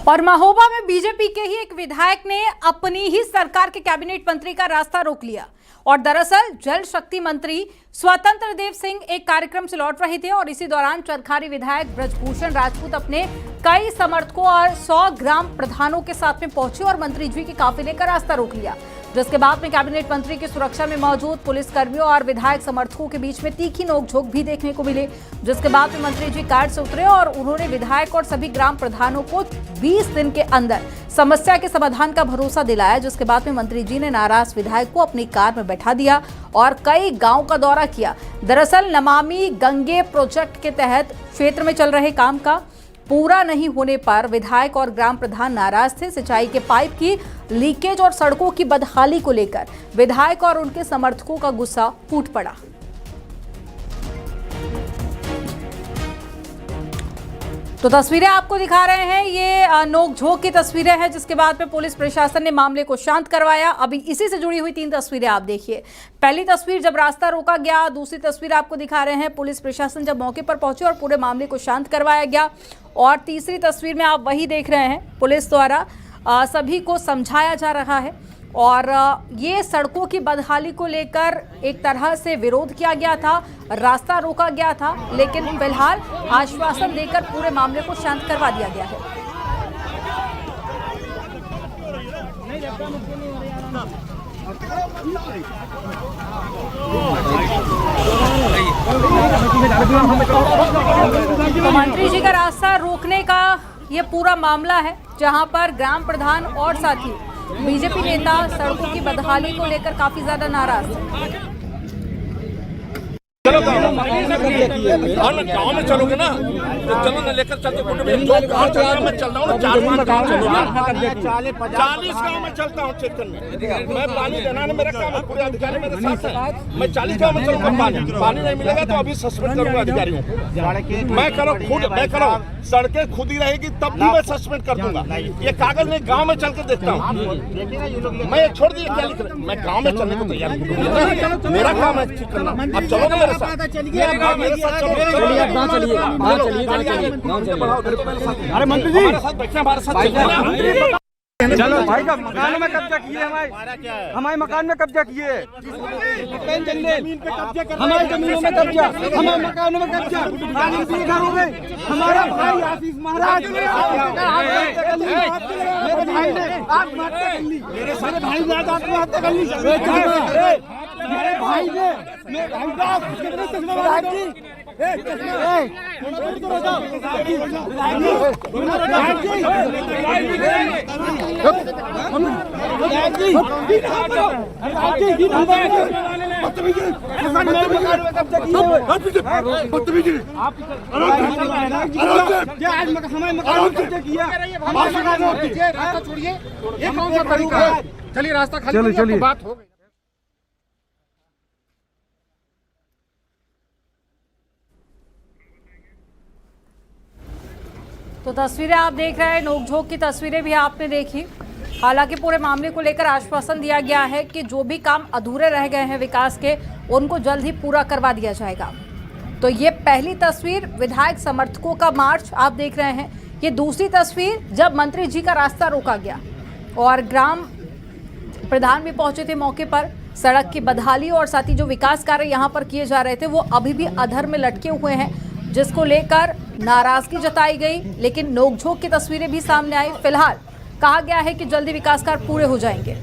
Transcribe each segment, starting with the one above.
और महोबा में बीजेपी के ही एक विधायक ने अपनी ही सरकार के कैबिनेट मंत्री का रास्ता रोक लिया। और दरअसल जल शक्ति मंत्री स्वतंत्र देव सिंह एक कार्यक्रम से लौट रहे थे और इसी दौरान चरखारी विधायक ब्रजभूषण राजपूत अपने कई समर्थकों और 100 ग्राम प्रधानों के साथ में पहुंचे और मंत्री जी के काफिले का रास्ता रोक लिया, जिसके बाद में कैबिनेट मंत्री की सुरक्षा में मौजूद पुलिस कर्मियों और विधायक समर्थकों के बीच में तीखी नोकझोंक भी देखने को मिले। जिसके बाद में मंत्री जी कार से उतरे और उन्होंने विधायक और सभी ग्राम प्रधानों को 20 दिन के अंदर समस्या के समाधान का भरोसा दिलाया। जिसके बाद में मंत्री जी ने नाराज विधायक को अपनी कार में बैठा दिया और कई गाँव का दौरा किया। दरअसल नमामि गंगे प्रोजेक्ट के तहत क्षेत्र में चल रहे काम का पूरा नहीं होने पर विधायक और ग्राम प्रधान नाराज थे। सिंचाई के पाइप की लीकेज और सड़कों की बदहाली को लेकर विधायक और उनके समर्थकों का गुस्सा फूट पड़ा। तो तस्वीरें आपको दिखा रहे हैं, ये नोकझोंक की तस्वीरें हैं, जिसके बाद में पुलिस प्रशासन ने मामले को शांत करवाया। अभी इसी से जुड़ी हुई 3 तस्वीरें आप देखिए। पहली तस्वीर जब रास्ता रोका गया, दूसरी तस्वीर आपको दिखा रहे हैं पुलिस प्रशासन जब मौके पर पहुंचे और पूरे मामले को शांत करवाया गया, और तीसरी तस्वीर में आप वही देख रहे हैं, पुलिस द्वारा सभी को समझाया जा रहा है। और ये सड़कों की बदहाली को लेकर एक तरह से विरोध किया गया था, रास्ता रोका गया था, लेकिन फिलहाल आश्वासन देकर पूरे मामले को शांत करवा दिया गया है। तो मंत्री जी का रास्ता रोकने का ये पूरा मामला है, जहां पर ग्राम प्रधान और साथी बीजेपी नेता सड़कों की बदहाली को लेकर काफी ज्यादा नाराज हैं। चलो गाँव में चलोगे ना, तो चलो ना लेकर चलते जो गाँव चल रहा मैं चल रहा हूँ, 4-5 गाँव चलूंगा, 40 गाँव में चलता हूँ क्षेत्र में। मैं पानी देना है, मेरा काम है, पूरे अधिकारी मेरे साथ है। मैं 40 गाँव में चलूंगा, पानी नहीं मिलेगा तो अभी सस्पेंड करूंगा अधिकारियों को। मैं करो सड़कें खुद ही रहेगी तब भी मैं सस्पेंड कर दूंगा। ये कागज नहीं, गाँव में चल के देखता हूँ। मैं छोड़ दिया क्या लिख रहे, मैं गाँव में चलने को तैयार हूँ, मेरा काम है ठीक करना। अब चलोगे मेरे साथ, अरे मंत्री जी हमारे साथ चलो भाई का मकानों में कब्जा किए, हमारे मकान में कब्जा किए, हमारे जमीनों में कब्जा, हमारे मकानों में कब्जा, घर हो गए। हमारा भाई आशीष महाराज मेरे भाई ने आत्महत्या कर ली, मेरे सारे भाई ने आत्महत्या कर ली, मेरे भाई ने चलिए रास्ता खाली, चलिए बात हो गई। तो तस्वीरें आप देख रहे हैं, नोकझोंक की तस्वीरें भी आपने देखी। हालांकि पूरे मामले को लेकर आश्वासन दिया गया है कि जो भी काम अधूरे रह गए हैं विकास के, उनको जल्द ही पूरा करवा दिया जाएगा। तो ये पहली तस्वीर विधायक समर्थकों का मार्च आप देख रहे हैं। ये दूसरी तस्वीर जब मंत्री जी का रास्ता रोका गया और ग्राम प्रधान भी पहुंचे थे मौके पर। सड़क की बदहाली और साथ ही जो विकास कार्य यहाँ पर किए जा रहे थे वो अभी भी अधर में लटके हुए हैं, जिसको लेकर नाराजगी जताई गई, लेकिन नोकझोंक की तस्वीरें भी सामने आई। फिलहाल कहा गया है कि जल्दी विकास कार्य पूरे हो जाएंगे।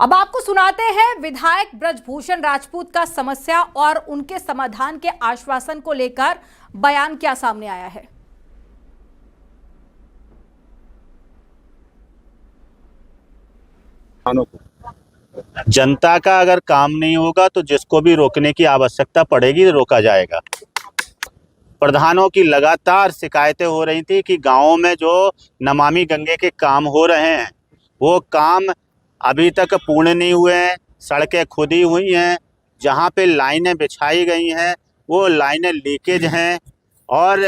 अब आपको सुनाते हैं विधायक ब्रजभूषण राजपूत का समस्या और उनके समाधान के आश्वासन को लेकर बयान क्या सामने आया है। जनता का अगर काम नहीं होगा तो जिसको भी रोकने की आवश्यकता पड़ेगी रोका जाएगा। प्रधानों की लगातार शिकायतें हो रही थी कि गांवों में जो नमामि गंगे के काम हो रहे हैं वो काम अभी तक पूर्ण नहीं हुए हैं। सड़कें खुदी हुई हैं, जहां पे लाइनें बिछाई गई हैं वो लाइनें लीकेज हैं और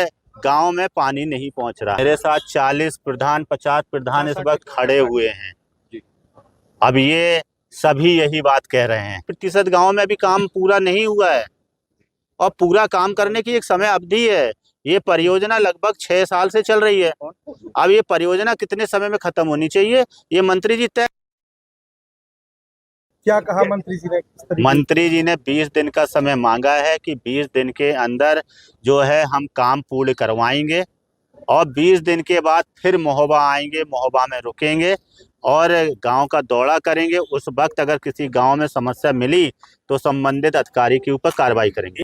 गांव में पानी नहीं पहुंच रहा। मेरे साथ 40 प्रधान 50 प्रधान इस वक्त खड़े हुए हैं। अब ये सभी यही बात कह रहे हैं। प्रतिशत गांव में अभी काम पूरा नहीं हुआ है और पूरा काम करने की एक समय अवधि है। ये परियोजना लगभग 6 साल से चल रही है। अब ये परियोजना कितने समय में खत्म होनी चाहिए, ये मंत्री जी तय। क्या कहा मंत्री जी ने? मंत्री जी ने 20 दिन का समय मांगा है कि 20 दिन के अंदर जो है हम काम पूर्ण करवाएंगे और 20 दिन के बाद फिर महोबा आएंगे, महोबा में रुकेंगे और गांव का दौरा करेंगे। उस वक्त अगर किसी गांव में समस्या मिली तो संबंधित अधिकारी के ऊपर कार्रवाई करेंगे।